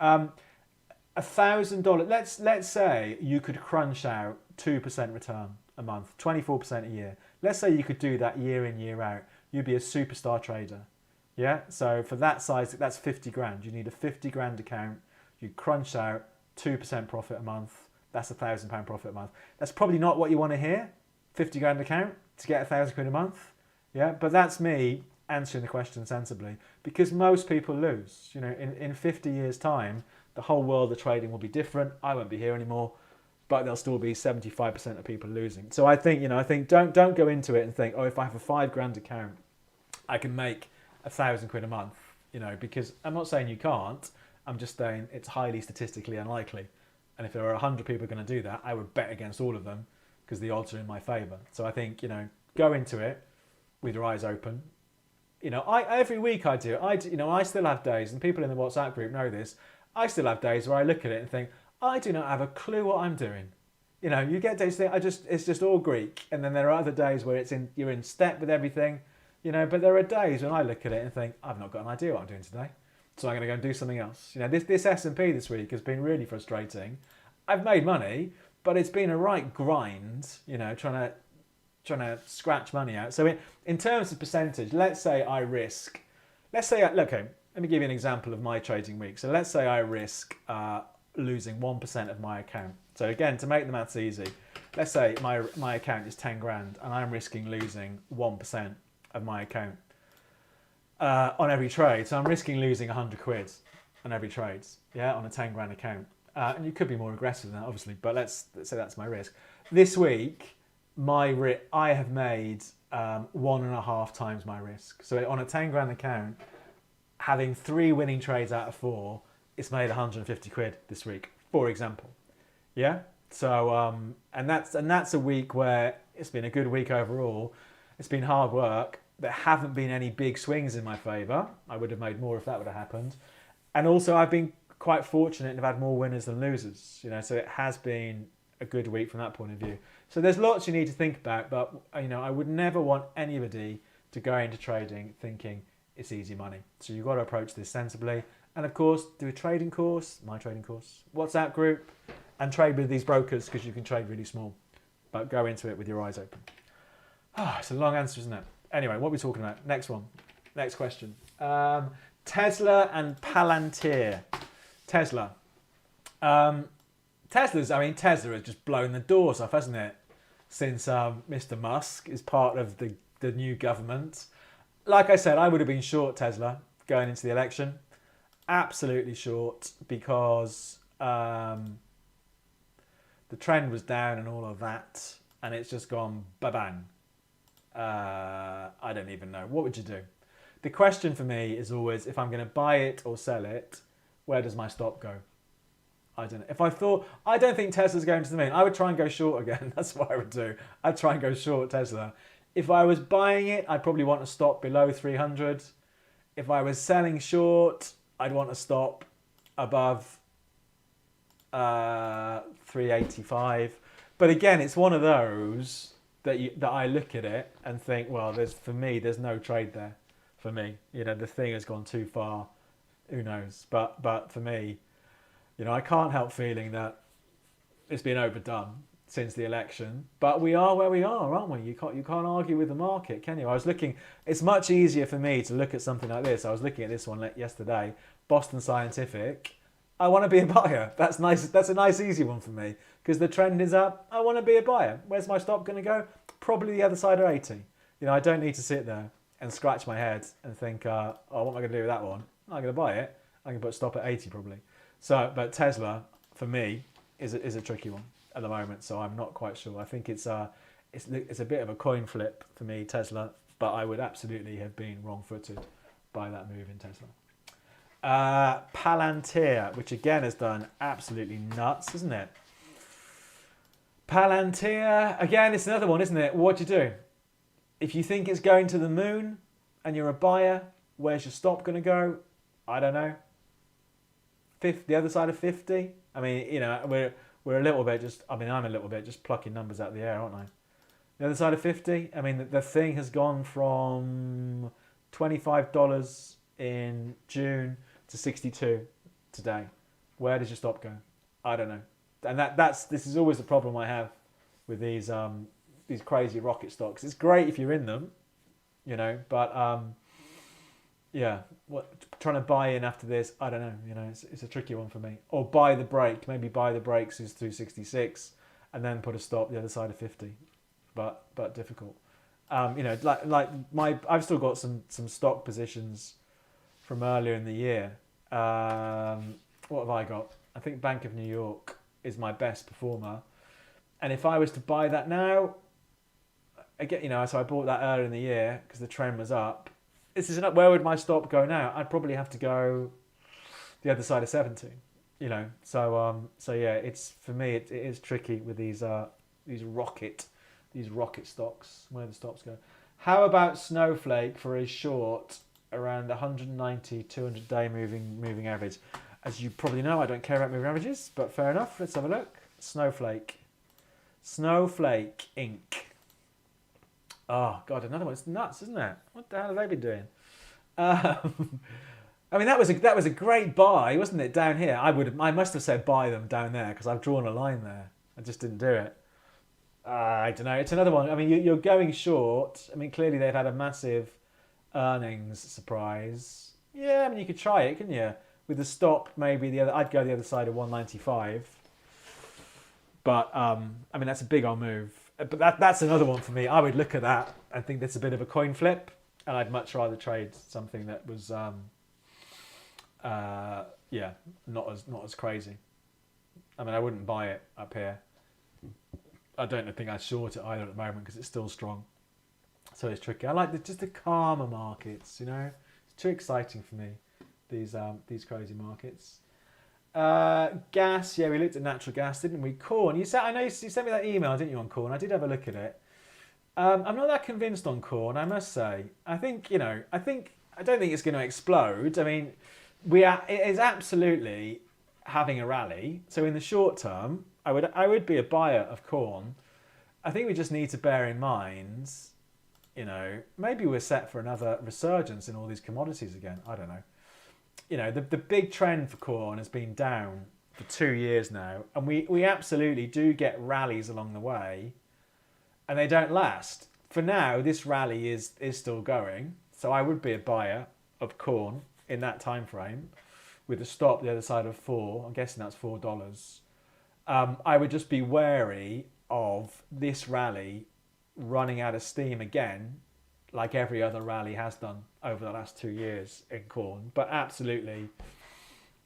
$1,000, let's say you could crunch out 2% return a month, 24% a year. Let's say you could do that year in, year out. You'd be a superstar trader. Yeah, so for that size, that's 50 grand. You need a 50 grand account. You crunch out 2% profit a month. That's £1,000 profit a month. That's probably not what you want to hear, 50 grand account to get 1,000 quid a month. Yeah, but that's me answering the question sensibly, because most people lose. In 50 years' time, the whole world of trading will be different. I won't be here anymore, but there'll still be 75% of people losing. So I think, don't go into it and think, oh, if I have a 5 grand account, I can make 1,000 quid a month. Because I'm not saying you can't. I'm just saying it's highly statistically unlikely. And if there are 100 people going to do that, I would bet against all of them because the odds are in my favour. So I think, go into it with your eyes open. Every week I do. I still have days, and people in the WhatsApp group know this. I still have days where I look at it and think, I do not have a clue what I'm doing. You get days think it's just all Greek, and then there are other days where you're in step with everything. But there are days when I look at it and think, I've not got an idea what I'm doing today. So I'm going to go and do something else. This S&P this week has been really frustrating. I've made money, but it's been a right grind, trying to scratch money out. So in terms of percentage, let's say, okay, let me give you an example of my trading week. So let's say I risk losing 1% of my account. So again, to make the maths easy, let's say my account is 10 grand and I'm risking losing 1% of my account on every trade. So I'm risking losing 100 quid on every trade, yeah, on a 10 grand account. And you could be more aggressive than that, obviously, but let's say that's my risk. This week, I have made 1.5 times my risk. So on a 10 grand account, having 3 winning trades out of 4, it's made 150 quid this week, for example. Yeah. So and that's a week where it's been a good week overall. It's been hard work. There haven't been any big swings in my favour. I would have made more if that would have happened. And also, I've been quite fortunate and have had more winners than losers. So it has been a good week from that point of view. So there's lots you need to think about, but I would never want anybody to go into trading thinking it's easy money. So you've got to approach this sensibly. And of course, do a trading course, my trading course, WhatsApp group, and trade with these brokers because you can trade really small. But go into it with your eyes open. It's a long answer, isn't it? Anyway, what are we talking about? Next one. Next question. Tesla and Palantir. Tesla. Tesla has just blown the doors off, hasn't it? Since Mr. Musk is part of the new government. Like I said, I would have been short Tesla going into the election. Absolutely short because the trend was down and all of that. And it's just gone ba-bang. I don't even know. What would you do? The question for me is always, if I'm going to buy it or sell it, where does my stop go? I don't know. If I thought, I don't think Tesla's going to the moon, I would try and go short again. That's what I would do. I'd try and go short Tesla. If I was buying it, I'd probably want to stop below 300. If I was selling short, I'd want to stop above 385. But again, it's one of those that I look at it and think, well, there's no trade there for me. The thing has gone too far. Who knows? But for me, I can't help feeling that it's been overdone since the election. But we are where we are, aren't we? You can't argue with the market, can you? I was looking. It's much easier for me to look at something like this. I was looking at this one yesterday, Boston Scientific. I want to be a buyer. That's nice. That's a nice, easy one for me because the trend is up. I want to be a buyer. Where's my stop going to go? Probably the other side of 80. I don't need to sit there and scratch my head and think, what am I going to do with that one? I'm going to buy it. I can put stop at 80 probably. So, but Tesla for me is a tricky one at the moment. So I'm not quite sure. I think it's a bit of a coin flip for me, Tesla. But I would absolutely have been wrong-footed by that move in Tesla. Palantir, which again has done absolutely nuts, isn't it? Palantir, again, it's another one, isn't it? What do you do? If you think it's going to the moon and you're a buyer, where's your stop going to go? I don't know. The other side of 50? I mean, we're a little bit I'm a little bit just plucking numbers out of the air, aren't I? The other side of 50? I mean, the thing has gone from $25 in June to 62 today. Where does your stop go? I don't know. And this is always the problem I have with these crazy rocket stocks. It's great if you're in them, but trying to buy in after this, I don't know. It's a tricky one for me. Or buy the break. Maybe buy the breaks is through 66, and then put a stop the other side of 50. But difficult. I've still got some stock positions from earlier in the year. What have I got? I think Bank of New York is my best performer. And if I was to buy that now, so I bought that earlier in the year because the trend was up. Where would my stop go now? I'd probably have to go the other side of 70. So yeah, it's for me it is tricky with these rocket stocks, where the stops go. How about Snowflake for a short around the 190, 200 day moving average? As you probably know, I don't care about moving averages, but fair enough. Let's have a look. Snowflake Inc. Oh God, another one. It's nuts, isn't it? What the hell have they been doing? I mean, that was a great buy, wasn't it? Down here, I must have said buy them down there because I've drawn a line there. I just didn't do it. I don't know. It's another one. I mean, you're going short. I mean, clearly they've had a massive earnings surprise. Yeah, I mean, you could try it, couldn't you? With the stop, maybe I'd go the other side of 195. But I mean, that's a big old move. But that's another one for me. I would look at that and think that's a bit of a coin flip, and I'd much rather trade something that was, not as crazy. I mean, I wouldn't buy it up here. I don't think I'd short it either at the moment because it's still strong. So it's tricky. I like just the calmer markets. It's too exciting for me. These crazy markets. Gas, yeah, we looked at natural gas, didn't we? Corn, I know you sent me that email, didn't you, on corn? I did have a look at it. I'm not that convinced on corn, I must say. I think, I don't think it's going to explode. I mean, it is absolutely having a rally. So in the short term, I would be a buyer of corn. I think we just need to bear in mind, maybe we're set for another resurgence in all these commodities again. I don't know. The big trend for corn has been down for 2 years now, and we absolutely do get rallies along the way, and they don't last. For now, this rally is still going, so I would be a buyer of corn in that time frame, with a stop the other side of 4. I'm guessing that's $4. I would just be wary of this rally running out of steam again, like every other rally has done over the last 2 years in corn. But absolutely,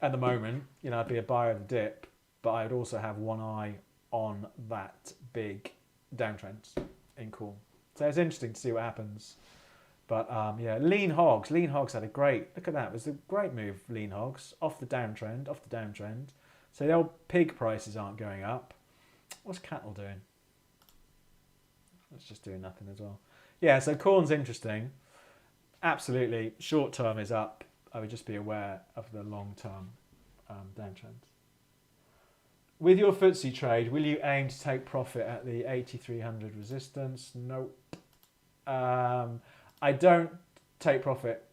at the moment, I'd be a buyer of the dip, but I'd also have one eye on that big downtrend in corn. So it's interesting to see what happens. But yeah, lean hogs. Lean hogs had a great, look at that, it was a great move, lean hogs, off the downtrend. So the old pig prices aren't going up. What's cattle doing? It's just doing nothing as well. Yeah, so corn's interesting. Absolutely, short term is up. I would just be aware of the long term downtrend. With your FTSE trade, will you aim to take profit at the 8,300 resistance? Nope. I don't take profit.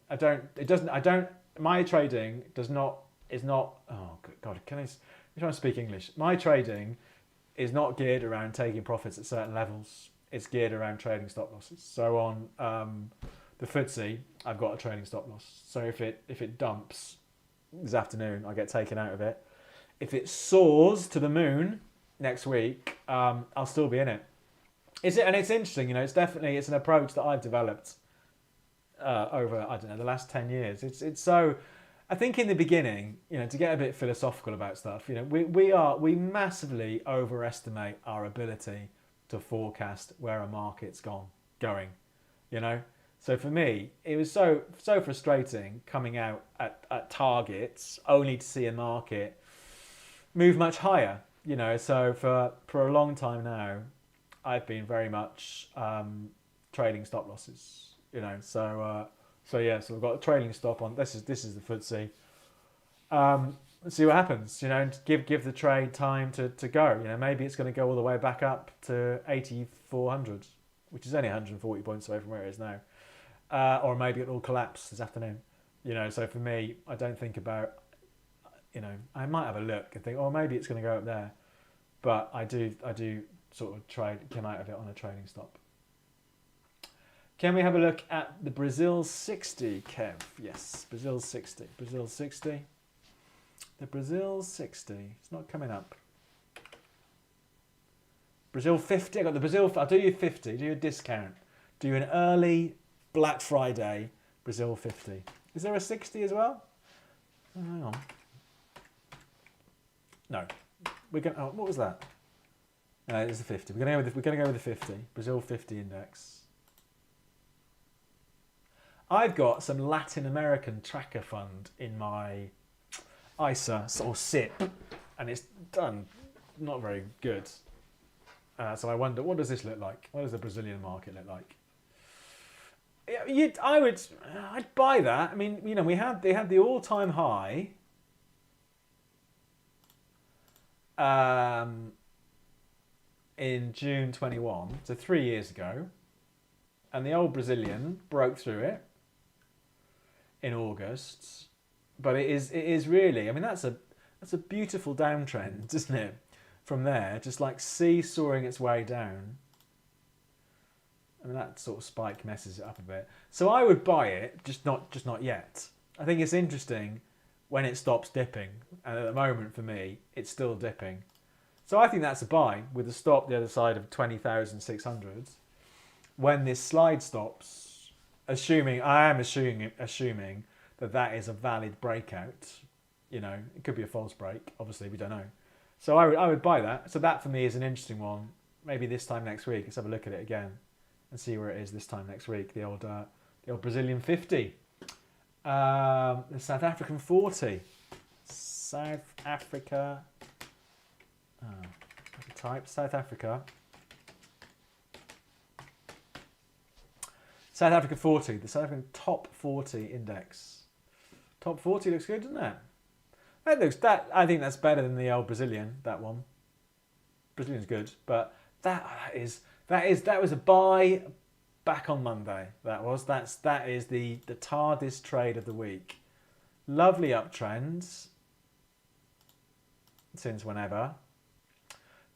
My trading is not, oh God, I'm trying to speak English. My trading is not geared around taking profits at certain levels. It's geared around trading stop losses. So on the FTSE, I've got a trading stop loss. So if it dumps this afternoon, I get taken out of it. If it soars to the moon next week, I'll still be in it. And it's interesting, it's an approach that I've developed over, the last 10 years. It's so, I think in the beginning, to get a bit philosophical about stuff, we massively overestimate our ability to forecast where a market's going. So for me, it was so frustrating coming out at targets only to see a market move much higher. So for a long time now, I've been very much trading stop losses. So we've got a trailing stop on. This is the FTSE. Let's see what happens. Give the trade time to go. Maybe it's going to go all the way back up to 8,400, which is only 140 points away from where it is now. Or maybe it'll collapse this afternoon. So for me, I don't think about. I might have a look and think, oh, maybe it's going to go up there, but I do sort of come out of it on a trading stop. Can we have a look at the Brazil 60, Kev? Yes, Brazil 60. Brazil 60. The Brazil 60. It's not coming up. Brazil 50. I got the Brazil. I'll do you 50. Do you a discount. Do you an early Black Friday Brazil 50. Is there a 60 as well? Oh, hang on. No. We're going. Oh, what was that? No, it's the 50. We're going to go with the 50. Brazil 50 index. I've got some Latin American tracker fund in my ISA or SIP, and it's done not very good. So I wonder, what does this look like? What does the Brazilian market look like? I'd buy that. I mean, they had the all-time high. In June 21, so 3 years ago, and the old Brazilian broke through it in August, but it is really, I mean, that's a beautiful downtrend, isn't it? From there, just like seesawing its way down. I mean, that sort of spike messes it up a bit. So I would buy it, just not yet. I think it's interesting when it stops dipping, and at the moment for me, it's still dipping. So I think that's a buy with a stop the other side of 20,600. When this slide stops, assuming that is a valid breakout. It could be a false break. Obviously, we don't know. So I would buy that. So that for me is an interesting one. Maybe this time next week, let's have a look at it again and see where it is this time next week. The old Brazilian 50, the South African 40. South Africa. Oh, I can type South Africa. South Africa 40, the South African top 40 index. Top 40 looks good, doesn't it? I think that's better than the old Brazilian, that one. Brazilian's good, but that was a buy back on Monday. That is the TARDIS trade of the week. Lovely uptrends since whenever.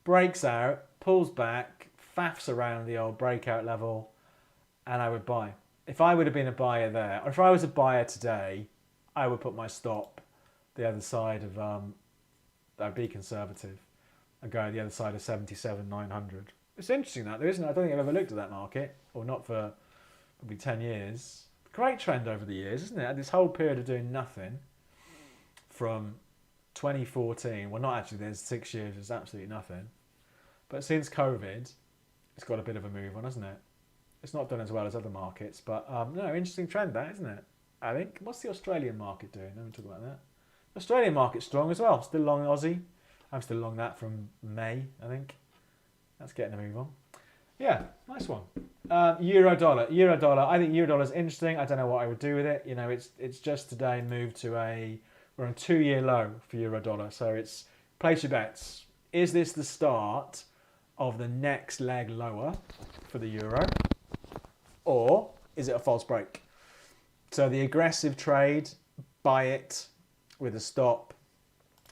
Breaks out, pulls back, faffs around the old breakout level, and I would buy. If I would have been a buyer there, or if I was a buyer today, I would put my stop the other side of I'd be conservative and go the other side of 77,900. It's interesting that there isn't. I don't think I've ever looked at that market, or not for probably 10 years. Great trend over the years, isn't it? This whole period of doing nothing from 2014. Well, not actually. There's 6 years. There's absolutely nothing. But since COVID, it's got a bit of a move on, hasn't it? It's not done as well as other markets, but no, interesting trend that, isn't it? I think. What's the Australian market doing? Let me talk about that. The Australian market's strong as well. Still long Aussie. I'm still long that from May, I think. That's getting a move on. Yeah, nice one. Euro dollar. I think euro dollar is interesting. I don't know what I would do with it. You know, it's just today moved to we're on a 2-year low for euro dollar. So it's place your bets. Is this the start of the next leg lower for the euro, or is it a false break? So the aggressive trade, buy it with a stop.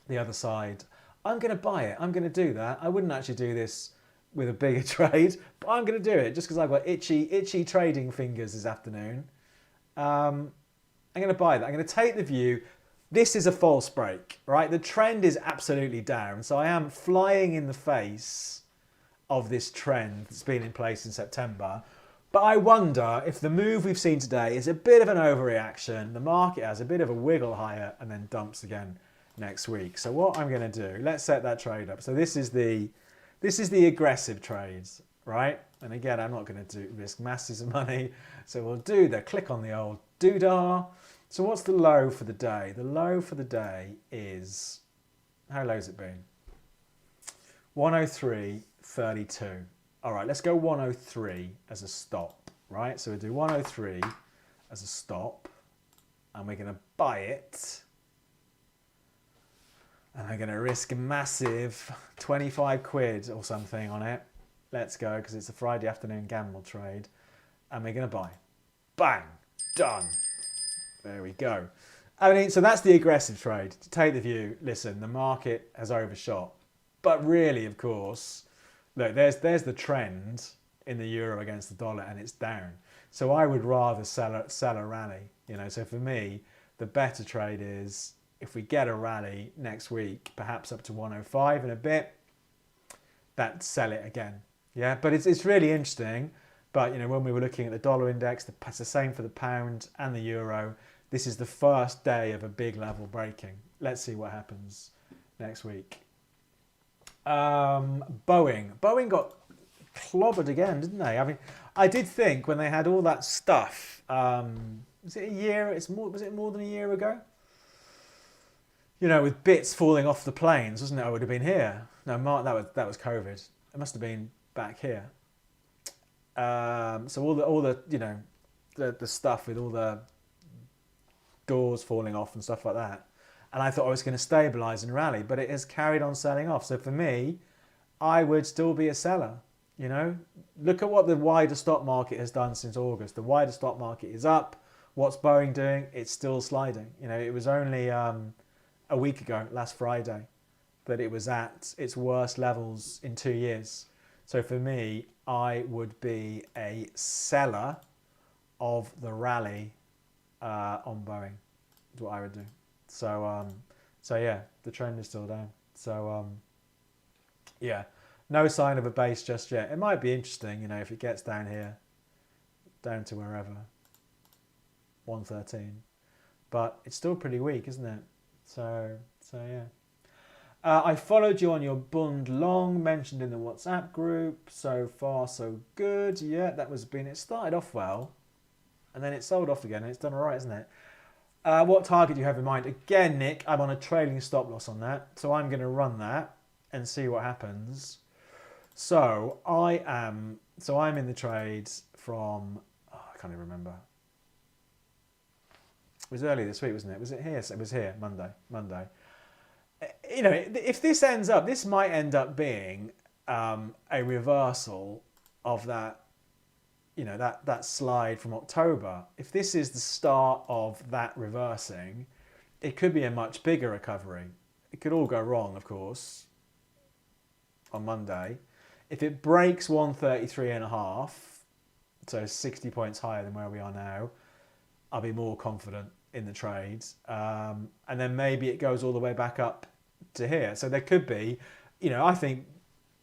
The other side, I'm going to buy it. I'm going to do that. I wouldn't actually do this with a bigger trade, but I'm going to do it just because I've got itchy trading fingers this afternoon. I'm going to buy that. I'm going to take the view. This is a false break, right? The trend is absolutely down. So I am flying in the face of this trend that's been in place in September. But I wonder if the move we've seen today is a bit of an overreaction. The market has a bit of a wiggle higher and then dumps again next week. So what I'm going to do, let's set that trade up. So this is the aggressive trades, right? And again, I'm not going to risk masses of money. So we'll do the click on the old doodah. So what's the low for the day? The low for the day is, how low has it been? 103.32. All right, let's go 103 as a stop, right? So we'll do 103 as a stop, and we're going to buy it. And I'm going to risk a massive 25 quid or something on it. Let's go, because it's a Friday afternoon gamble trade. And we're going to buy. Bang! Done. There we go. I mean, so that's the aggressive trade. To take the view, listen, the market has overshot. But really, of course, look, there's the trend in the euro against the dollar, and it's down. So I would rather sell a rally. You know, so for me, the better trade is if we get a rally next week, perhaps up to 105 in a bit, that sell it again. Yeah, but it's really interesting. But you know, when we were looking at the dollar index, it's the same for the pound and the euro. This is the first day of a big level breaking. Let's see what happens next week. Boeing got clobbered again, didn't they? I mean, I did think when they had all that stuff. Was it a year? Was it more than a year ago? You know, with bits falling off the planes, wasn't it? I would have been here. No, Mark, that was COVID. It must have been back here. So all the you know, the stuff with all the doors falling off and stuff like that. And I thought I was going to stabilise and rally, but it has carried on selling off. So for me, I would still be a seller. You know, look at what the wider stock market has done since August. The wider stock market is up. What's Boeing doing? It's still sliding. You know, it was only a week ago, last Friday, that it was at its worst levels in 2 years. So for me, I would be a seller of the rally on Boeing. Is what I would do. So yeah, the trend is still down. So yeah, no sign of a base just yet. It might be interesting, you know, if it gets down here, down to wherever, 113. But it's still pretty weak, isn't it? So yeah. I followed you on your Bund long, mentioned in the WhatsApp group. So far, so good. Yeah, it started off well, and then it sold off again, and it's done all right, isn't it? What target do you have in mind? Again, Nick, I'm on a trailing stop loss on that. So I'm going to run that and see what happens. So I'm in the trades from, I can't even remember. It was early this week, wasn't it? Was it here? It was here, Monday. You know, if this ends up, this might end up being a reversal of that, you know, that slide from October. If this is the start of that reversing, it could be a much bigger recovery. It could all go wrong, of course, on Monday. If it breaks 133.5, so 60 points higher than where we are now, I'll be more confident in the trades. And then maybe it goes all the way back up to here. So there could be, you know, I think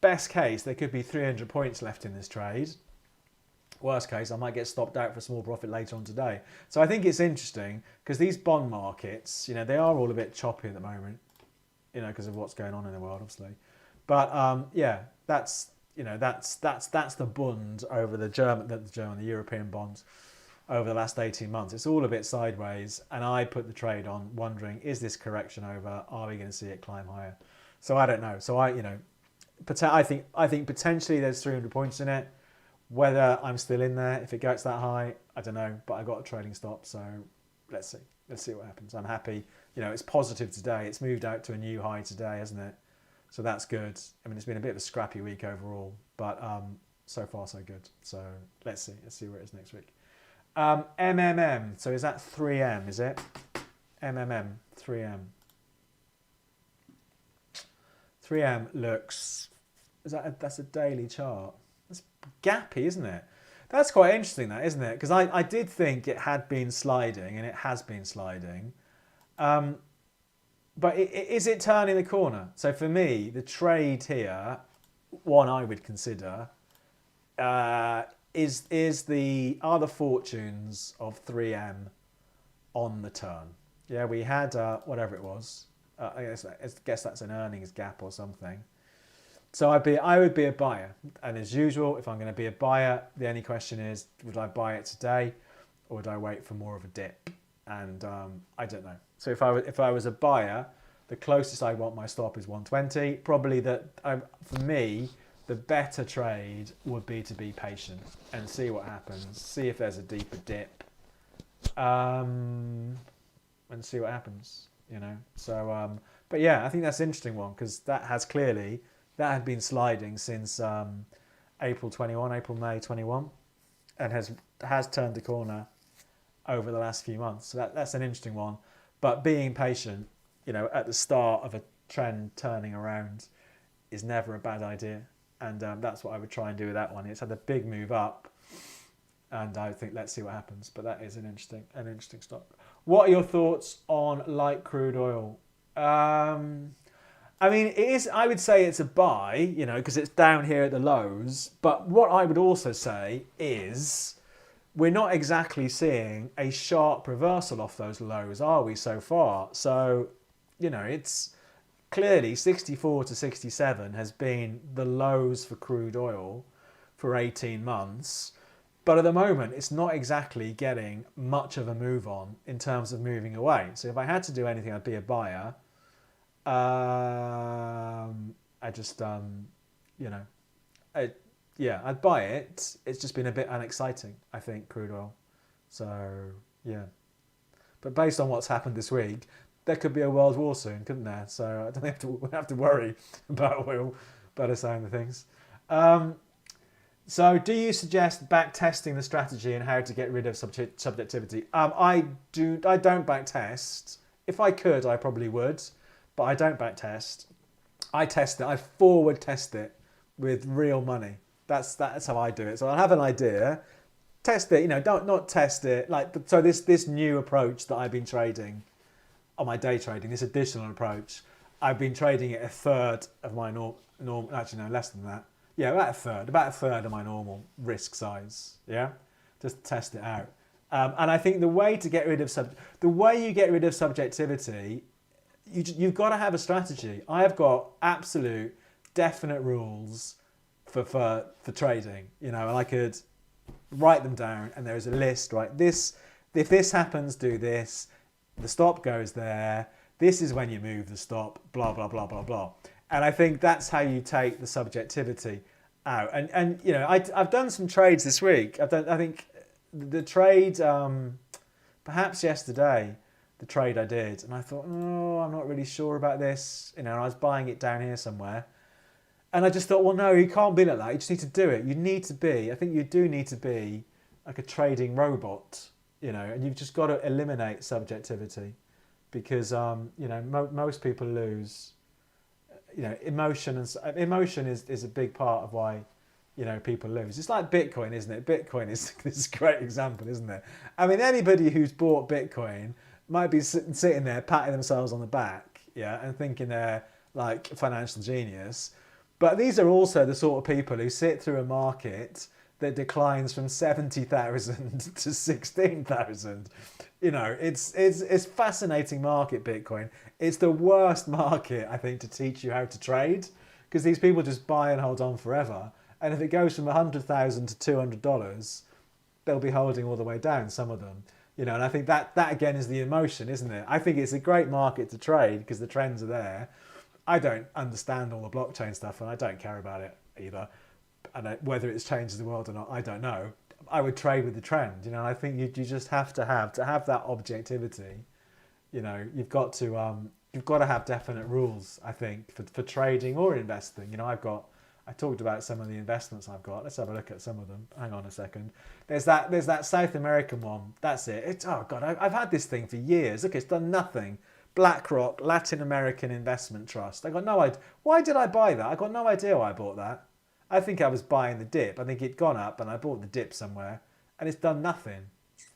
best case, there could be 300 points left in this trade. Worst case, I might get stopped out for a small profit later on today. So I think it's interesting because these bond markets, you know, they are all a bit choppy at the moment, you know, because of what's going on in the world, obviously. But yeah, that's the Bund over the European bonds over the last 18 months. It's all a bit sideways, and I put the trade on wondering, is this correction over? Are we going to see it climb higher? So I don't know. So I think potentially there's 300 points in it. Whether I'm still in there, if it gets that high, I don't know. But I got a trading stop, so let's see. Let's see what happens. I'm happy. You know, it's positive today. It's moved out to a new high today, hasn't it? So that's good. I mean, it's been a bit of a scrappy week overall, but so far so good. So let's see. Let's see where it is next week. MMM. So is that 3M? Is it? MMM 3M. 3M looks. That's a daily chart. That's gappy, isn't it? That's quite interesting, that, isn't it? Because I did think it had been sliding, and it has been sliding. But is it turning the corner? So for me, the trade here, one I would consider, are the fortunes of 3M on the turn. Yeah, we had whatever it was. I guess that's an earnings gap or something. So I would be a buyer, and as usual, if I'm going to be a buyer, the only question is, would I buy it today, or would I wait for more of a dip? And I don't know. So if I was a buyer, the closest I want my stop is 120. Probably for me, the better trade would be to be patient and see what happens. See if there's a deeper dip, and see what happens. You know. So, but yeah, I think that's an interesting one because that had been sliding since April May 21, and has turned the corner over the last few months. So that's an interesting one. But being patient, you know, at the start of a trend turning around is never a bad idea. And that's what I would try and do with that one. It's had a big move up, and I think let's see what happens. But that is an interesting stock. What are your thoughts on light crude oil? I mean, it is. I would say it's a buy, you know, because it's down here at the lows. But what I would also say is we're not exactly seeing a sharp reversal off those lows, are we, so far? So, you know, it's clearly 64 to 67 has been the lows for crude oil for 18 months. But at the moment, it's not exactly getting much of a move on in terms of moving away. So if I had to do anything, I'd be a buyer. I just, you know, I'd buy it. It's just been a bit unexciting, I think, crude oil. So, yeah. But based on what's happened this week, there could be a world war soon, couldn't there? So I don't have to worry about oil, by the sound of things. So do you suggest back testing the strategy and how to get rid of subjectivity? I don't back test. If I could, I probably would. But I don't back test. I test it. I forward test it with real money. That's how I do it. So I'll have an idea, test it. You know, not test it like so. This new approach that I've been trading on my day trading, this additional approach, I've been trading it a third of my normal. Actually, no, less than that. Yeah, about a third of my normal risk size. Yeah, just test it out. And I think the way you get rid of subjectivity. You've got to have a strategy. I have got absolute, definite rules for trading, you know, and I could write them down. And there is a list, right? If this happens, do this. the stop goes there, this is when you move the stop, blah, blah, blah, blah, blah. And I think that's how you take the subjectivity out. And you know, I've done some trades this week. I think the trade, perhaps yesterday, the trade I did, and I thought, oh, I'm not really sure about this. You know, and I was buying it down here somewhere. And I just thought, well, no, you can't be like that. You just need to do it. You need to be, I think you do need to be like a trading robot, you know, and you've just got to eliminate subjectivity because, you know, most people lose, you know, emotion is a big part of why, you know, people lose. It's like Bitcoin, isn't it? Bitcoin is this great example, isn't it? I mean, anybody who's bought Bitcoin might be sitting there patting themselves on the back, yeah, and thinking they're like a financial genius. But these are also the sort of people who sit through a market that declines from 70,000 to 16,000. You know, it's fascinating market, Bitcoin. It's the worst market, I think, to teach you how to trade because these people just buy and hold on forever. And if it goes from $100,000 to $200, they'll be holding all the way down, some of them. You know, and I think that again is the emotion, isn't it? I think it's a great market to trade because the trends are there. I don't understand all the blockchain stuff and I don't care about it either. And whether it's changes the world or not, I don't know. I would trade with the trend, you know. I think you just have that objectivity. You know, you've got to have definite rules. I think for trading or investing. You know, I talked about some of the investments I've got. Let's have a look at some of them. Hang on a second. There's that South American one. That's it. Oh God, I've had this thing for years. Look, it's done nothing. BlackRock Latin American Investment Trust. I got no idea. Why did I buy that? I got no idea why I bought that. I think I was buying the dip. I think it'd gone up and I bought the dip somewhere and it's done nothing.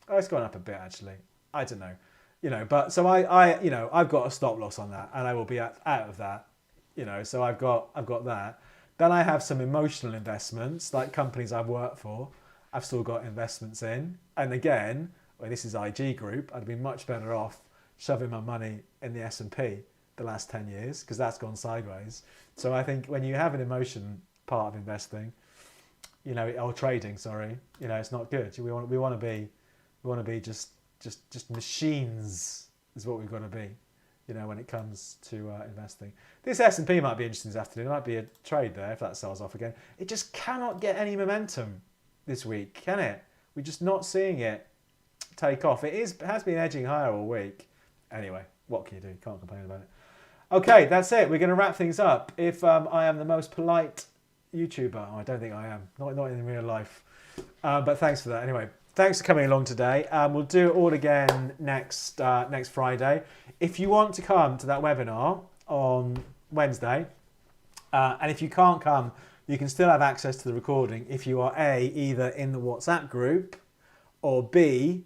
Oh, it's gone up a bit actually. I don't know. You know, but so I you know, I've got a stop loss on that and I will be out of that. You know, so I've got that. Then I have some emotional investments like companies I've worked for. I've still got investments in. And again, well, this is IG Group. I'd be much better off shoving my money in the S&P the last 10 years because that's gone sideways. So I think when you have an emotion part of investing, you know, or trading, sorry, you know, it's not good. We want to be just machines is what we've got to be, you know, when it comes to investing. This S&P might be interesting this afternoon. There might be a trade there if that sells off again. It just cannot get any momentum this week, can it? We're just not seeing it take off. It has been edging higher all week. Anyway, what can you do? Can't complain about it. Okay, that's it. We're going to wrap things up. If I am the most polite YouTuber, I don't think I am. Not in real life. But thanks for that. Anyway, thanks for coming along today. We'll do it all again next Friday. If you want to come to that webinar on Wednesday, and if you can't come, you can still have access to the recording if you are either in the WhatsApp group, or B,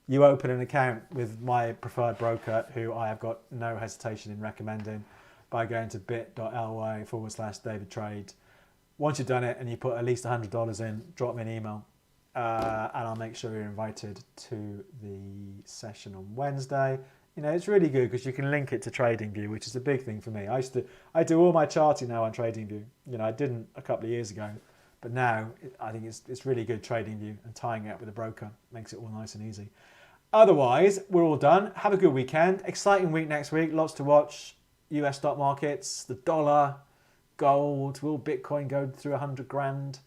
you open an account with my preferred broker, who I have got no hesitation in recommending, by going to bit.ly/David Trade. Once you've done it and you put at least $100 in, drop me an email and I'll make sure you're invited to the session on Wednesday. You know, it's really good because you can link it to TradingView, which is a big thing for me. I do all my charting now on TradingView. You know, I didn't a couple of years ago, but now I think it's really good TradingView, and tying it up with a broker makes it all nice and easy. Otherwise, we're all done. Have a good weekend. Exciting week next week. Lots to watch. US stock markets, the dollar, gold. Will Bitcoin go through 100 grand?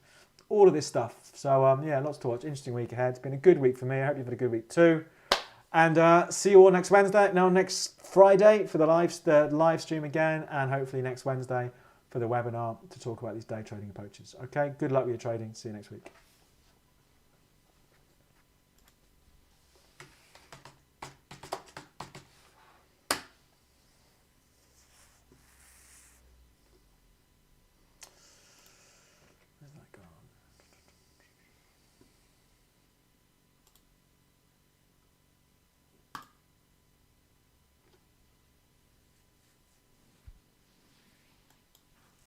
All of this stuff. So yeah, lots to watch. Interesting week ahead. It's been a good week for me. I hope you've had a good week too. And see you all next Wednesday. No, next Friday for the live stream again, and hopefully next Wednesday for the webinar to talk about these day trading approaches. Okay. Good luck with your trading. See you next week.